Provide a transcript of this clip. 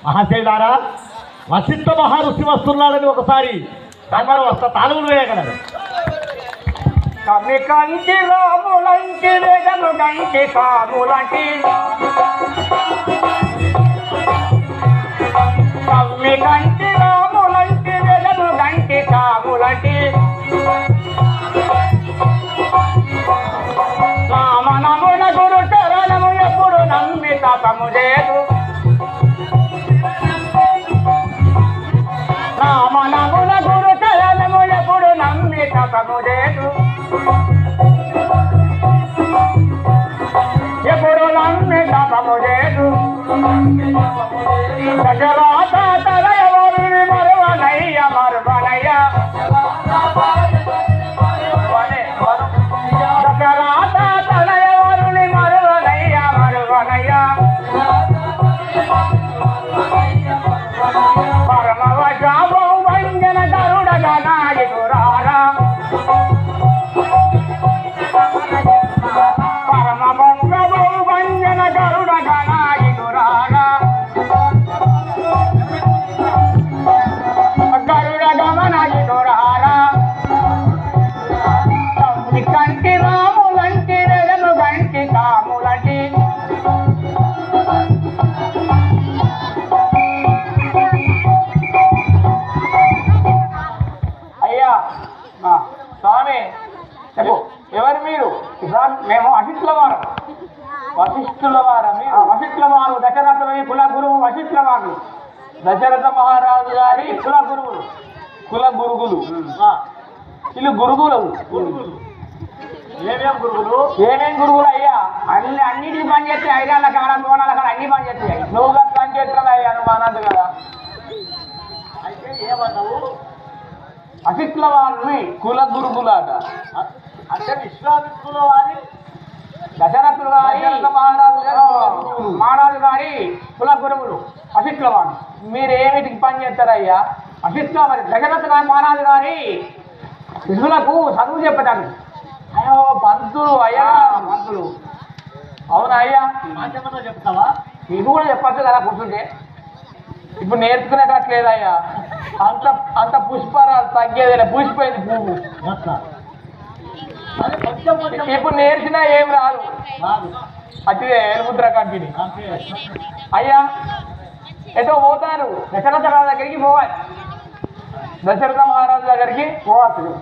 మహాశైలారా, వసిష్ఠ మహారుషి వస్తున్నాడని ఒకసారి కంగారు వస్తా తాళములు వేయగలరు. కమి కంటి రాములంటి వేదము గంటి సాములంటి కమ్మి కంటి రాములంటి వేదము గంటి సాములంటి రామనమున గురు చరణము ఎప్పుడు నమ్మి తపము లేదు రామనమున గురు చరణము ఎప్పుడు నమ్మి తపము లేదు ఎప్పుడు నమ్మి తపము లేదు దశరాత తలయవరుని మరువనయ్య మరువనయ్య దశరాత తలయవరుని మరువనయ్య మరువనయ్య పరమవశాభం వంజన గరుడగా నాయకురారా పరమభంగభం వంజన గరుడగా నాయకురారా గరుడ గమనాయకురారా తమ్మి కంటి రాములంటి రెడము గంటి కాములంటి స్వామి చెప్పు, ఎవరు మీరు? మేము వశిష్ఠుల వారు మీరు వశిష్ఠుల వారు దశరథ కుల గురువు వశిష్ఠుల వారు దశరథ మహారాజు గారి కుల గురుగులు వీళ్ళు గురుగులు ఏమేం గురువులు? ఏమేం గురువులు అయ్యా? అన్నిటికీ పని చేస్తే ఐదాళ్ళ కాడ నూనెల కాడ అన్ని పని చేస్తాయి. నువ్వు కదా పని చేస్తున్నావు అయ్యా, నువ్వు అన్నది కదా. అయితే ఏమన్నావు? వశిష్ఠుల వారిని కుల గురుగులాట అంటే విశ్వామిత్రుల వారి దశరథుల మహారాజు గారి కుల గురువులు వశిష్ఠుల వారు. మీరు ఏమిటికి పని చేస్తారయ్యా? వశిష్ఠుల వారి దశరథ మహారాజు గారి శిశువులకు చదువు చెప్పటానికి. అయ్యో పంతులు అయ్యా, పంతులు. అవునా అయ్యా? మాకేమన్నా చెప్తావా? మీకు కూడా చెప్పచ్చు కదా కూర్చుంటే. ఇప్పుడు నేర్చుకునేటట్లేదయ్యా, అంత పుష్పరాలు తగ్గేది, పూసిపోయింది పువ్వు. ఇప్పుడు నేర్చినా ఏం రాదు. అట్టిదే ఏలుముద్ర కంటిని. అయ్యా ఎటో పోతారు, దశరథ రాజు దగ్గరికి పోవాలి. దశరథ మహారాజు దగ్గరికి పోవాలి.